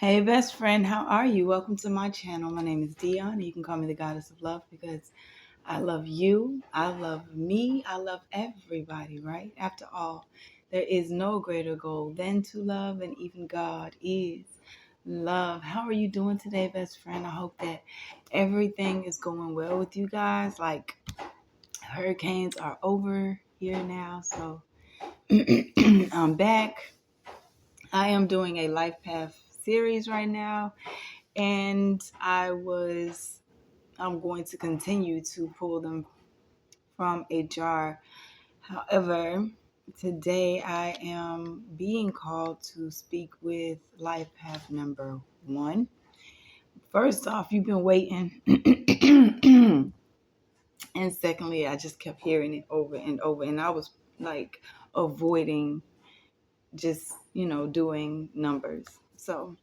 Hey, best friend, how are you? Welcome to my channel. My name is Dion. You can call me the goddess of love because I love you. I love me. I love everybody, right? After all, there is no greater goal than to love, and even God is love. How are you doing today, best friend? I hope that everything is going well with you guys. Like, hurricanes are over here now, so I'm back. I am doing a life path series right now, and I'm going to continue to pull them from a jar. However, today I am being called to speak with life path number 1. First off, you've been waiting. And secondly, I just kept hearing it over and over, and I was like avoiding just, doing numbers. So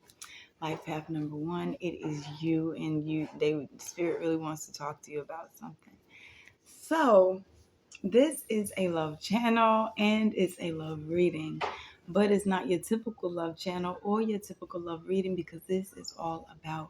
life path number 1, it is you, and Spirit really wants to talk to you about something. So this is a love channel and it's a love reading, but it's not your typical love channel or your typical love reading, because this is all about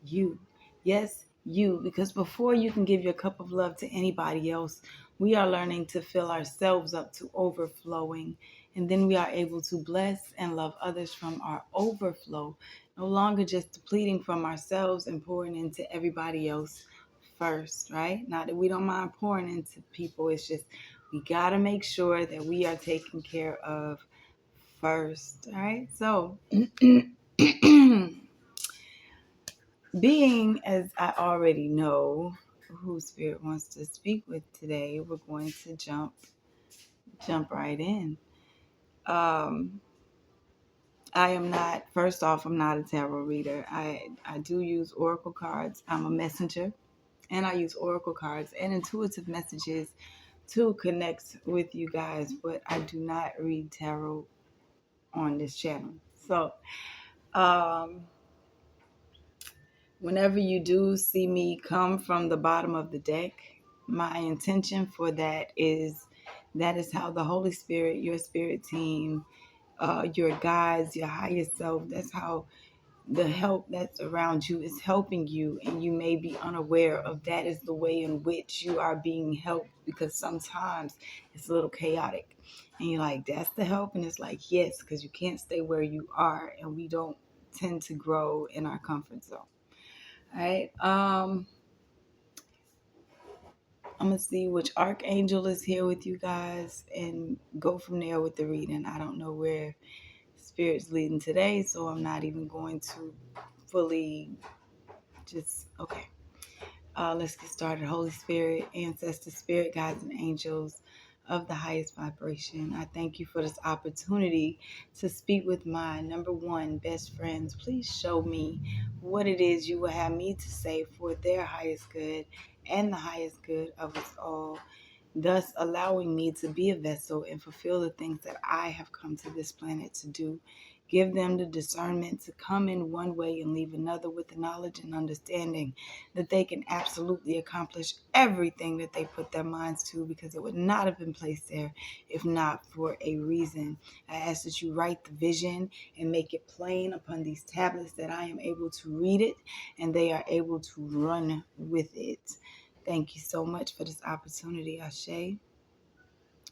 you. Yes, you, because before you can give your cup of love to anybody else, we are learning to fill ourselves up to overflowing, and then we are able to bless and love others from our overflow, no longer just depleting from ourselves and pouring into everybody else first, right? Not that we don't mind pouring into people, it's just we got to make sure that we are taken care of first, all right? So, being as I already know who Spirit wants to speak with today, we're going to jump right in. I am not, first off, I'm not a tarot reader. I do use oracle cards. I'm a messenger, and I use oracle cards and intuitive messages to connect with you guys, but I do not read tarot on this channel. So, whenever you do see me come from the bottom of the deck, my intention for that is how the Holy Spirit, your spirit team, your guides, your higher self, that's how the help that's around you is helping you, and you may be unaware of that is the way in which you are being helped, because sometimes it's a little chaotic and you're like, that's the help, and it's like, yes, because you can't stay where you are, and we don't tend to grow in our comfort zone. All right. I'm gonna see which archangel is here with you guys and go from there with the reading. I don't know where Spirit's leading today, so I'm not even going to fully just okay. Let's get started. Holy Spirit, ancestor spirit, guides, and angels of the highest vibration, I thank you for this opportunity to speak with my number 1 best friends. Please show me what it is you will have me to say for their highest good and the highest good of us all, thus allowing me to be a vessel and fulfill the things that I have come to this planet to do. Give them the discernment to come in one way and leave another, with the knowledge and understanding that they can absolutely accomplish everything that they put their minds to, because it would not have been placed there if not for a reason. I ask that you write the vision and make it plain upon these tablets, that I am able to read it and they are able to run with it. Thank you so much for this opportunity, Ashe.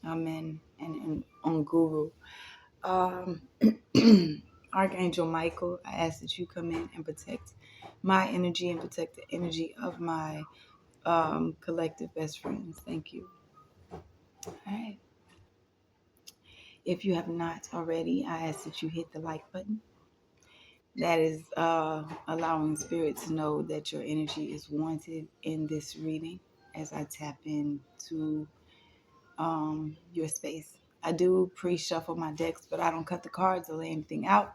Amen. And on Google. Archangel Michael, I ask that you come in and protect my energy and protect the energy of my collective best friends. Thank you. All right. If you have not already, I ask that you hit the like button. That is allowing Spirit to know that your energy is wanted in this reading as I tap into your space. I do pre-shuffle my decks, but I don't cut the cards or lay anything out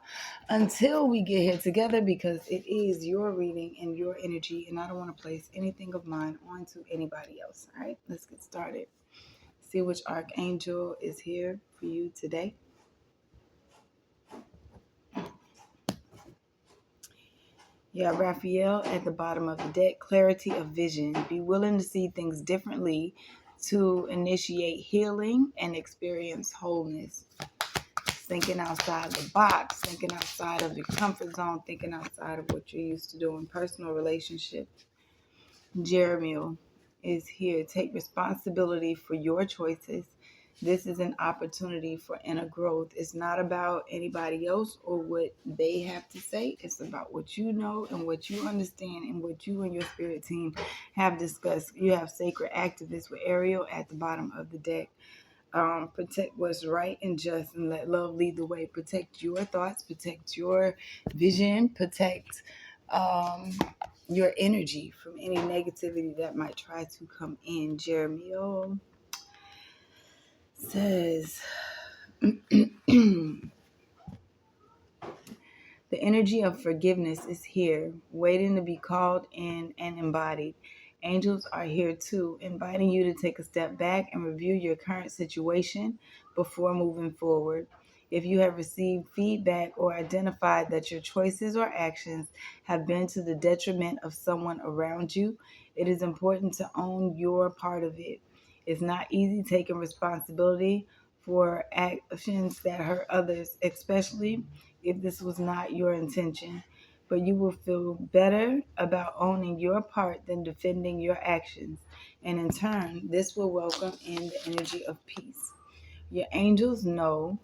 until we get here together, because it is your reading and your energy, and I don't want to place anything of mine onto anybody else. All right, let's get started. See which archangel is here for you today. Yeah, Raphael at the bottom of the deck. Clarity of vision. Be willing to see things differently to initiate healing and experience wholeness. thinking outside the box, thinking outside of your comfort zone, thinking outside of what you're used to doing, personal relationships. Jeremiel is here. Take responsibility for your choices. This is an opportunity for inner growth. It's not about anybody else or what they have to say. It's about what you know and what you understand and what you and your spirit team have discussed. You have sacred activists with Ariel at the bottom of the deck. Protect what's right and just and let love lead the way. Protect your thoughts, protect your vision, protect um, your energy from any negativity that might try to come in. Jeremiah says, the energy of forgiveness is here, waiting to be called in and embodied. Angels are here too, inviting you to take a step back and review your current situation before moving forward. If you have received feedback or identified that your choices or actions have been to the detriment of someone around you, it is important to own your part of it. It's not easy taking responsibility for actions that hurt others, especially if this was not your intention. But you will feel better about owning your part than defending your actions. And in turn, this will welcome in the energy of peace. Your angels know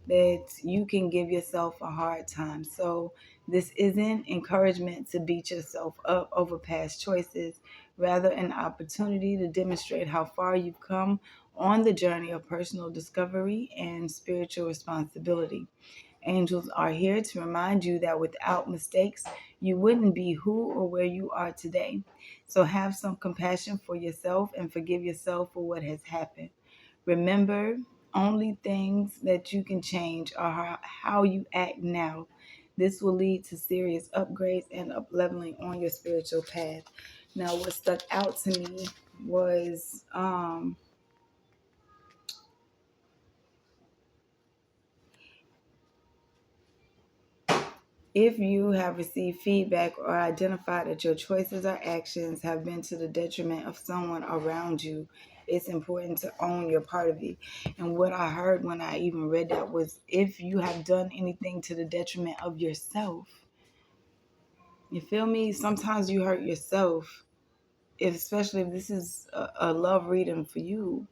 that you can give yourself a hard time. So this isn't encouragement to beat yourself up over past choices, rather an opportunity to demonstrate how far you've come on the journey of personal discovery and spiritual responsibility. Angels are here to remind you that without mistakes, you wouldn't be who or where you are today. So have some compassion for yourself and forgive yourself for what has happened. Remember, only things that you can change are how you act now. This will lead to serious upgrades and up leveling on your spiritual path. Now, what stuck out to me was if you have received feedback or identified that your choices or actions have been to the detriment of someone around you, it's important to own your part of it. And what I heard when I even read that was if you have done anything to the detriment of yourself, you feel me? Sometimes you hurt yourself, especially if this is a love reading for you.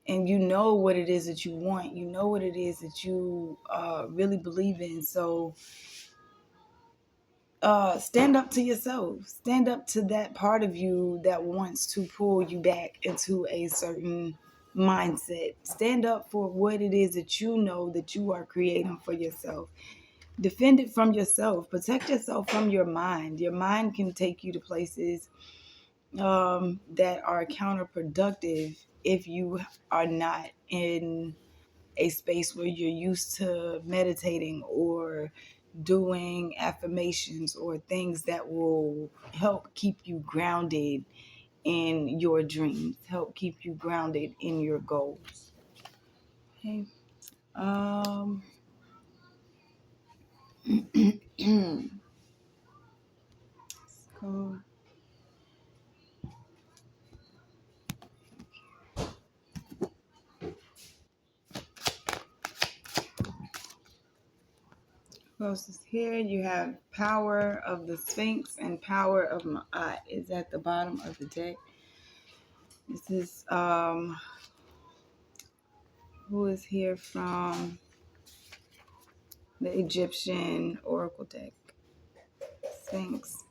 And you know what it is that you want. You know what it is that you really believe in. So stand up to yourself. Stand up to that part of you that wants to pull you back into a certain mindset. Stand up for what it is that you know that you are creating for yourself. Defend it from yourself. Protect yourself from your mind. Your mind can take you to places that are counterproductive if you are not in a space where you're used to meditating or doing affirmations or things that will help keep you grounded in your dreams, help keep you grounded in your goals. Okay. Um so who else is here? You have Power of the Sphinx and Power of Ma'at is at the bottom of the deck. This is who is here from the Egyptian Oracle deck. Sphinx.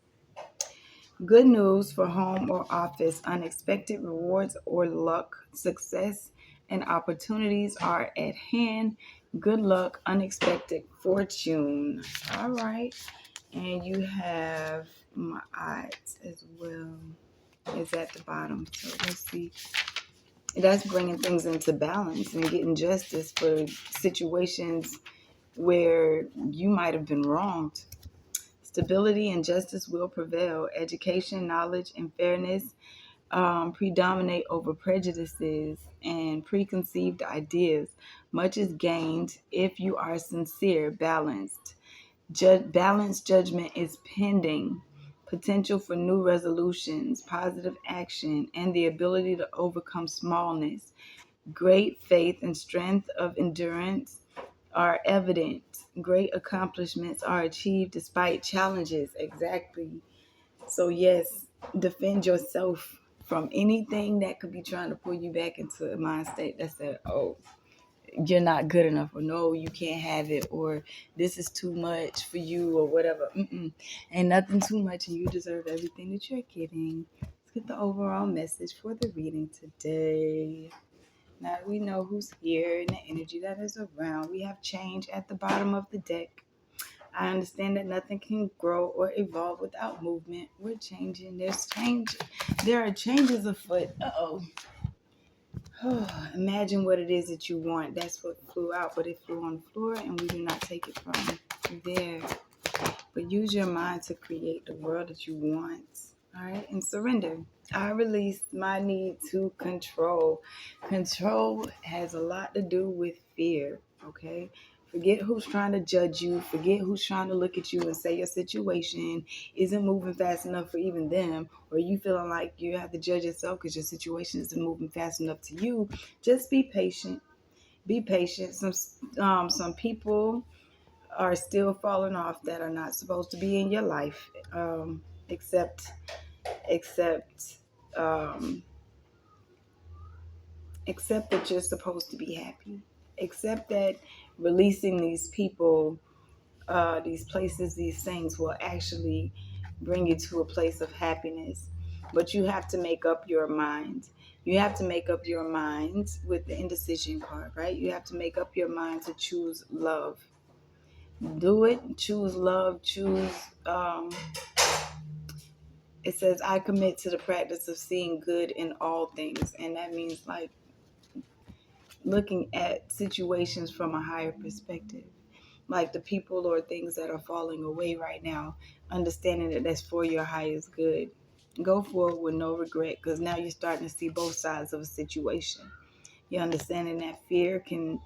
Good news for home or office. Unexpected rewards or luck, success, and opportunities are at hand. Good luck, unexpected fortune. All right. And you have my eyes as well. Is at the bottom. So let's see. That's bringing things into balance and getting justice for situations where you might have been wronged. Stability and justice will prevail. Education, knowledge, and fairness predominate over prejudices and preconceived ideas. Much is gained if you are sincere, balanced. Balanced judgment is pending. Potential for new resolutions, positive action, and the ability to overcome smallness. Great faith and strength of endurance are evident. Great accomplishments are achieved despite challenges. Exactly. So, yes, defend yourself from anything that could be trying to pull you back into a mind state that said, oh, you're not good enough, or no, you can't have it, or this is too much for you, or whatever. Ain't nothing too much, and you deserve everything that you're getting. Let's get the overall message for the reading today. Now that we know who's here and the energy that is around, we have change at the bottom of the deck. I understand that nothing can grow or evolve without movement. We're changing. There's change. There are changes afoot. Imagine what it is that you want. That's what flew out, but it flew on the floor, and we do not take it from there. But use your mind to create the world that you want. All right, and surrender. I release my need to control. Control has a lot to do with fear. Okay, forget who's trying to judge you. Forget who's trying to look at you and say your situation isn't moving fast enough for even them, or you feeling like you have to judge yourself because your situation isn't moving fast enough to you. Just be patient. Be patient. Some people are still falling off that are not supposed to be in your life. Except accept um, accept that you're supposed to be happy. Accept that releasing these people, these places, these things will actually bring you to a place of happiness. But you have to make up your mind. You have to make up your mind with the indecision card, right? You have to make up your mind to choose love. Do it. Choose love. Choose. It says, I commit to the practice of seeing good in all things. And that means like looking at situations from a higher perspective, like the people or things that are falling away right now, understanding that that's for your highest good. Go forward with no regret, because now you're starting to see both sides of a situation. You're understanding that fear can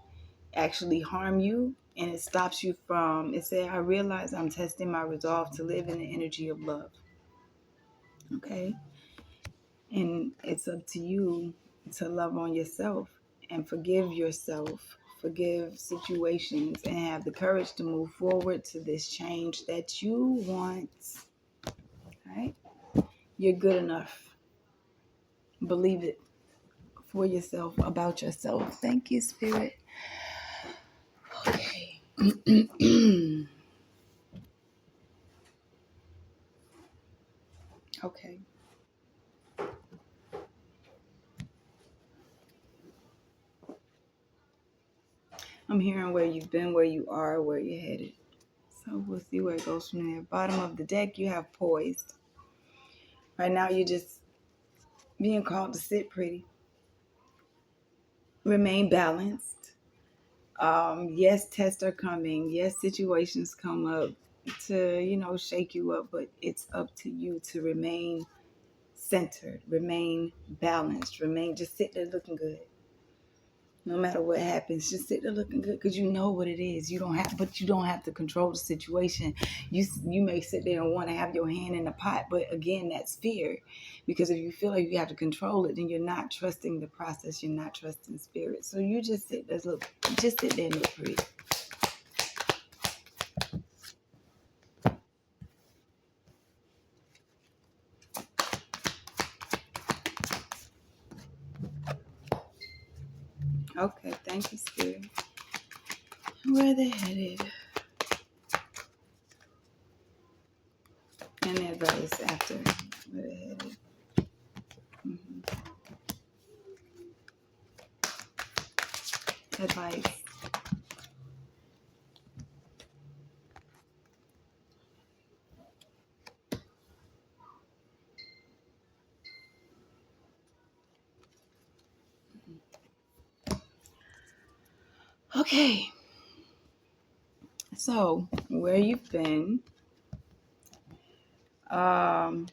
actually harm you, and it stops you from, it said, I realize I'm testing my resolve to live in the energy of love. Okay, and it's up to you to love on yourself and forgive yourself, forgive situations, and have the courage to move forward to this change that you want. Right? You're good enough. Believe it for yourself, about yourself. Thank you, Spirit. Okay. Okay. I'm hearing where you've been, where you are, where you're headed. So we'll see where it goes from there. Bottom of the deck, you have poised. Right now, you're just being called to sit pretty, remain balanced. Yes, tests are coming. Yes, situations come up to, shake you up, but it's up to you to remain centered, remain balanced, remain just sit there looking good. No matter what happens, just sit there looking good, because you know what it is. But you don't have to control the situation. You may sit there and want to have your hand in the pot, but again, that's fear. Because if you feel like you have to control it, then you're not trusting the process. You're not trusting spirit. So you just just sit there and look pretty. Okay, thank you, spirit. Where they headed, and advice after where they headed. hmm Advice. Okay, so where you've been. Um,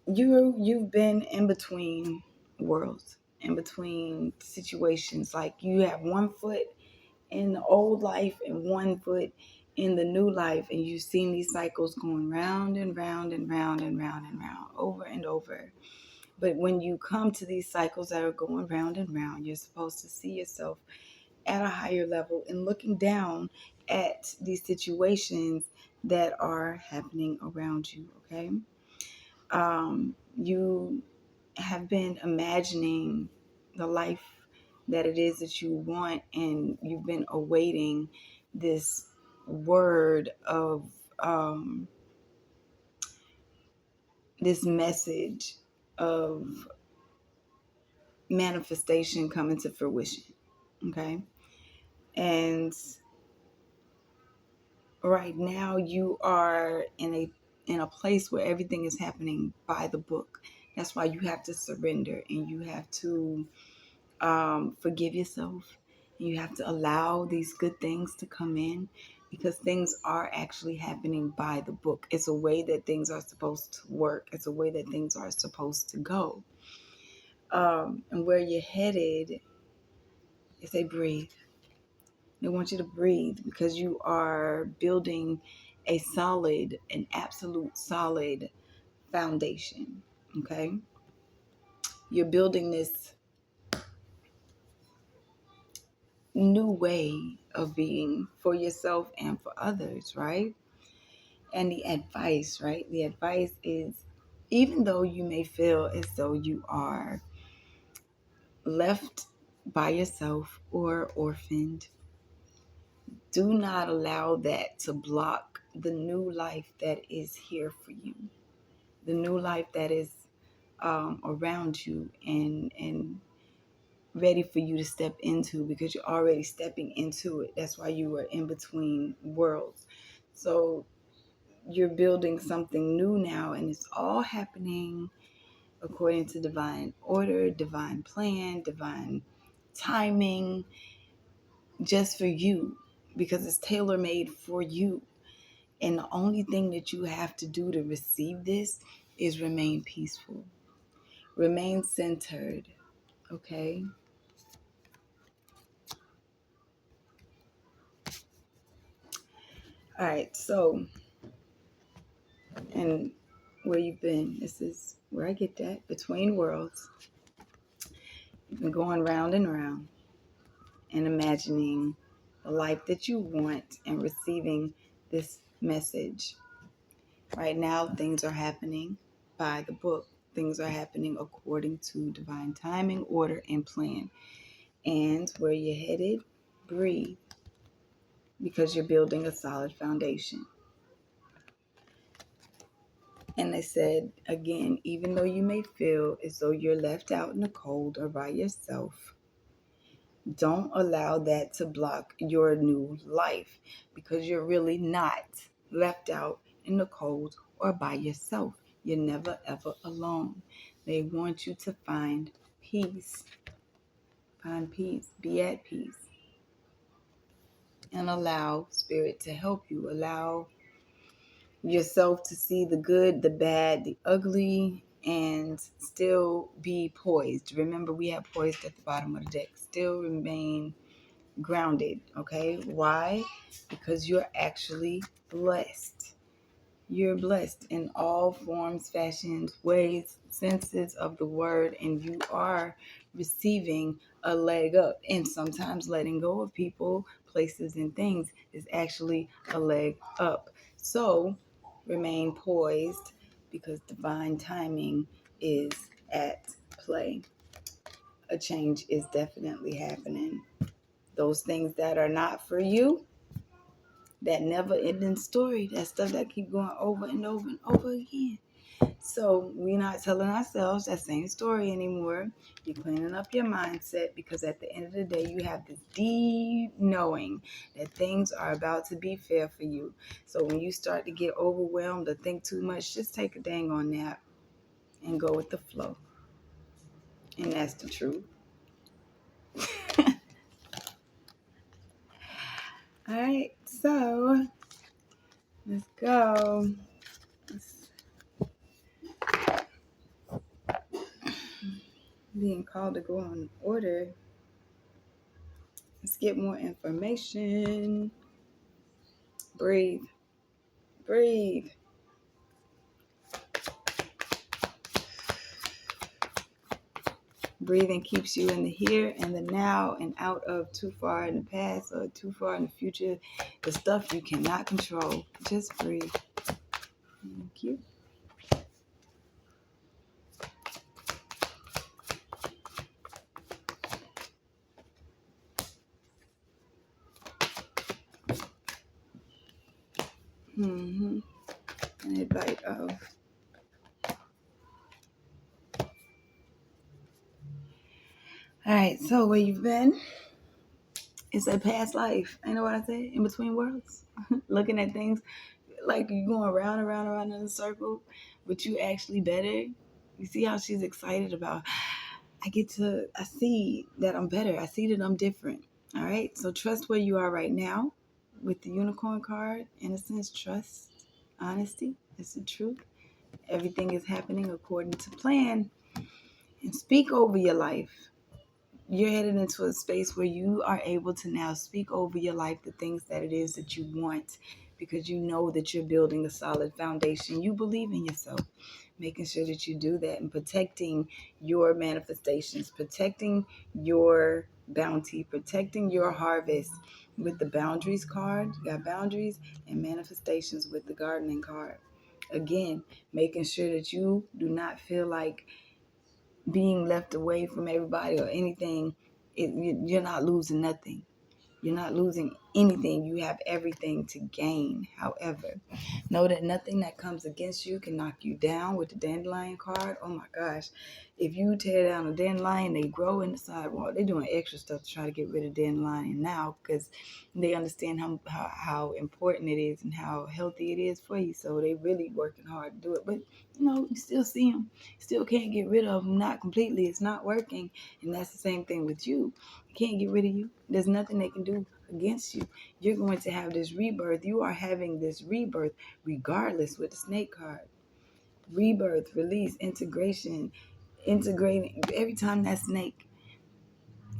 you've been in between worlds, in between situations. Like you have one foot in the old life and one foot in the new life, and you've seen these cycles going round and round and round and round and round over and over. But when you come to these cycles that are going round and round, you're supposed to see yourself at a higher level and looking down at these situations that are happening around you, okay? You have been imagining the life that it is that you want, and you've been awaiting this word of this message of manifestation coming to fruition, okay? And right now you are in a place where everything is happening by the book. That's why you have to surrender, and you have to forgive yourself. You have to allow these good things to come in, because things are actually happening by the book. It's a way that things are supposed to work. It's a way that things are supposed to go. And where you're headed is they breathe. They want you to breathe, because you are building an absolute solid foundation. Okay? You're building this new way of being for yourself and for others, right? And the advice, right? The advice is, even though you may feel as though you are left by yourself or orphaned, do not allow that to block the new life that is here for you, the new life that is around you and ready for you to step into, because you're already stepping into it. That's why you are in between worlds. So you're building something new now, and it's all happening according to divine order, divine plan, divine timing, just for you, because it's tailor-made for you. And the only thing that you have to do to receive this is remain peaceful, remain centered, okay? All right, so, and where you've been, this is where I get that, between worlds. You've been going round and round and imagining the life that you want and receiving this message. Right now, things are happening by the book. Things are happening according to divine timing, order, and plan. And where you're headed, breathe, because you're building a solid foundation. And they said, again, even though you may feel as though you're left out in the cold or by yourself, don't allow that to block your new life, because you're really not left out in the cold or by yourself. You're never, ever alone. They want you to find peace. Find peace. Be at peace. And allow Spirit to help you. Allow yourself to see the good, the bad, the ugly, and still be poised. Remember, we have poised at the bottom of the deck. Still remain grounded, okay? Why? Because you're actually blessed. You're blessed in all forms, fashions, ways, senses of the word, and you are receiving a leg up. And sometimes letting go of people, places, and things is actually a leg up. So remain poised, because divine timing is at play. A change is definitely happening. Those things that are not for you, that never ending story, that stuff that keep going over and over and over again. So we're not telling ourselves that same story anymore. You're cleaning up your mindset, because at the end of the day, you have this deep knowing that things are about to be fair for you. So when you start to get overwhelmed or think too much, just take a dang on nap and go with the flow. And that's the truth. All right, so let's go. Being called to go on order. Let's get more information. Breathe. Breathe. Breathing keeps you in the here and the now and out of too far in the past or too far in the future. The stuff you cannot control. Just breathe. Thank you. And a bite of. All right, so where you've been is a past life. You know what I say? In between worlds. Looking at things like you're going round and round and round in a circle, but you actually better. You see how she's excited about, I see that I'm better. I see that I'm different. All right. So trust where you are right now with the unicorn card. Innocence, trust, honesty. That's the truth. Everything is happening according to plan. And speak over your life. You're headed into a space where you are able to now speak over your life the things that it is that you want, because you know that you're building a solid foundation. You believe in yourself, making sure that you do that and protecting your manifestations, protecting your bounty, protecting your harvest with the boundaries card. You got boundaries and manifestations with the gardening card. Again, making sure that you do not feel like being left away from everybody or anything. You're not losing nothing. You're not losing anything. You have everything to gain. However, know that nothing that comes against you can knock you down with the dandelion card. Oh my gosh. If you tear down a dandelion, they grow in the sidewalk. They're doing extra stuff to try to get rid of dandelion now because they understand how important it is and how healthy it is for you. So they really working hard to do it. But, you still see them. Still can't get rid of them. Not completely. It's not working. And that's the same thing with you. Can't get rid of you. There's nothing they can do against you. You're going to have this rebirth. You are having this rebirth regardless with the snake card. Rebirth, release, integration, integrating. Every time that snake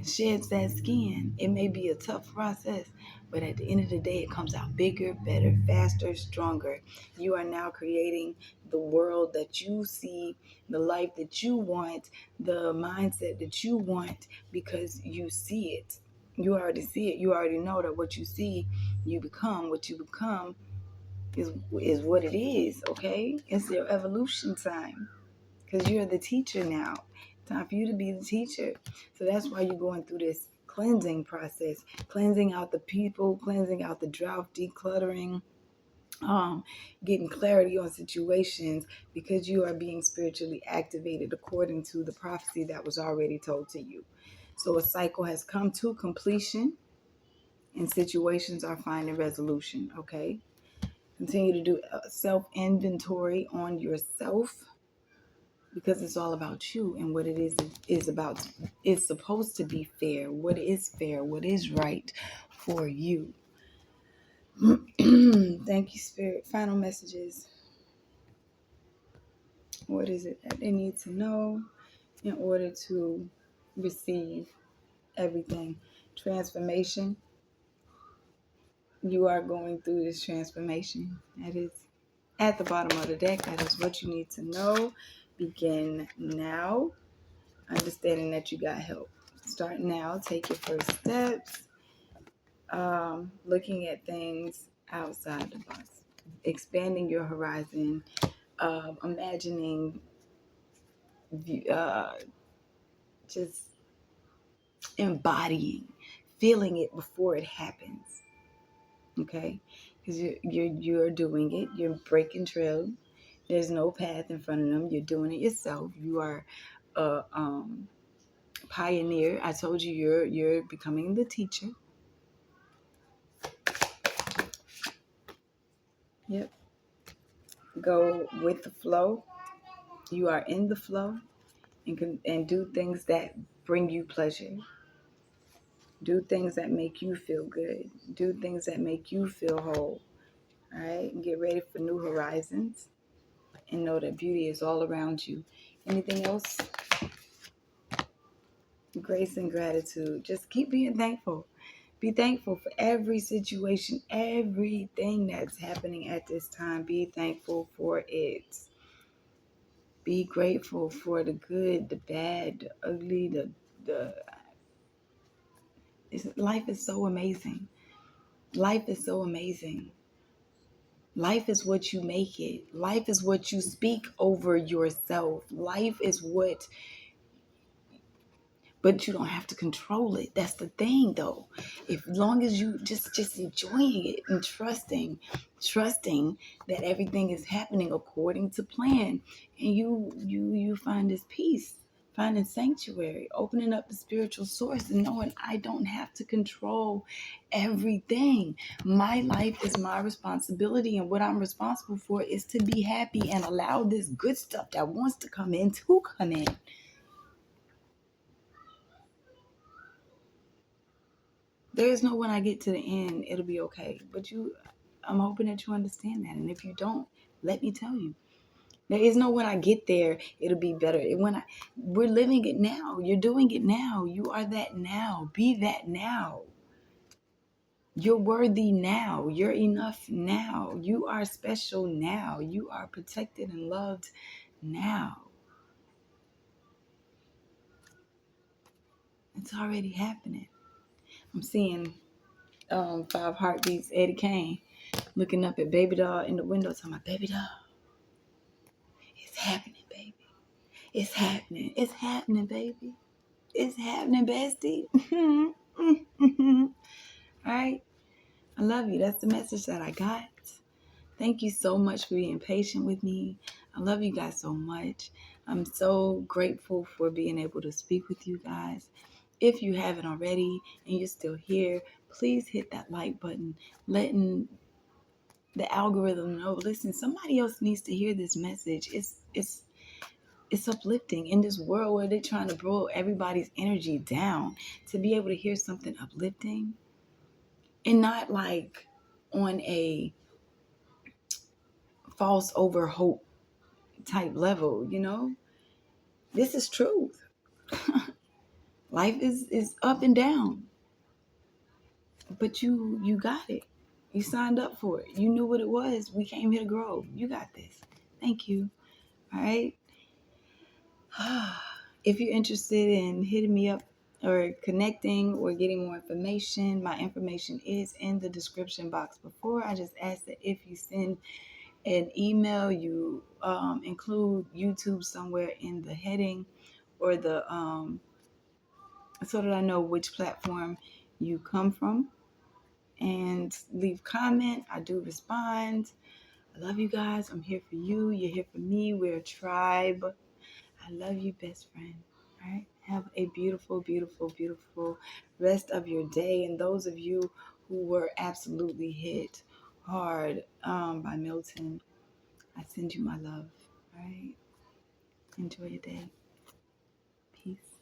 sheds that skin, it may be a tough process, but at the end of the day, it comes out bigger, better, faster, stronger. You are now creating the world that you see, the life that you want, the mindset that you want, because you see it. You already see it. You already know that what you see, you become. What you become is what it is, okay? It's your evolution time, because you're the teacher now. Time for you to be the teacher. So that's why you're going through this cleansing process, cleansing out the people, cleansing out the drought, decluttering, getting clarity on situations, because you are being spiritually activated according to the prophecy that was already told to you. So a cycle has come to completion and situations are finding resolution, okay? Continue to do self-inventory on yourself, because it's all about you and what it is about. It's supposed to be fair. What is fair? What is right for you? Thank you, Spirit. Final messages. What is it that they need to know in order to receive everything? Transformation. You are going through this transformation. That is at the bottom of the deck. That is what you need to know. Begin now. Understanding that you got help. Start now. Take your first steps. Looking at things outside the box. Expanding your horizon. Imagining, just embodying, feeling it before it happens. Okay? Because you're doing it. You're breaking trail. There's no path in front of them. You're doing it yourself. You are a pioneer. I told you you're becoming the teacher. Yep. Go with the flow. You are in the flow, and do things that bring you pleasure. Do things that make you feel good. Do things that make you feel whole. All right? And get ready for new horizons, and know that beauty is all around you. Anything else? Grace and gratitude. Just keep being thankful. Be thankful for every situation, everything that's happening at this time. Be thankful for it. Be grateful for the good, the bad, the ugly, the life is so amazing. Life is so amazing. Life is what you make it. Life is what you speak over yourself. Life is what, but you don't have to control it. That's the thing though. If long as you just enjoying it and trusting that everything is happening according to plan, and you find this peace, finding sanctuary, opening up the spiritual source and knowing I don't have to control everything. My life is my responsibility, and what I'm responsible for is to be happy and allow this good stuff that wants to come in to come in. There is no when I get to the end, it'll be okay. But I'm hoping that you understand that. And if you don't, let me tell you. There is no when I get there, it'll be better. We're living it now. You're doing it now. You are that now. Be that now. You're worthy now. You're enough now. You are special now. You are protected and loved now. It's already happening. I'm seeing 5 Heartbeats, Eddie Kane, looking up at Baby Doll in the window, talking about Baby Doll. It's happening, baby. It's happening. It's happening, baby. It's happening, bestie. All right. I love you. That's the message that I got. Thank you so much for being patient with me. I love you guys so much. I'm so grateful for being able to speak with you guys. If you haven't already and you're still here, please hit that like button, letting the algorithm know, listen, somebody else needs to hear this message. It's uplifting in this world where they're trying to blow everybody's energy down. To be able to hear something uplifting and not like on a false over hope type level, this is truth. Life is up and down, but you got it. You signed up for it. You knew what it was. We came here to grow. You got this. Thank you. All right. If you're interested in hitting me up or connecting or getting more information, my information is in the description box. Before, I just ask that if you send an email, you include YouTube somewhere in the heading or the so that I know which platform you come from, and leave comment. I do respond. I love you guys. I'm here for you. You're here for me. We're a tribe. I love you, best friend. All right. Have a beautiful, beautiful, beautiful rest of your day. And those of you who were absolutely hit hard by Milton, I send you my love. All right. Enjoy your day. Peace.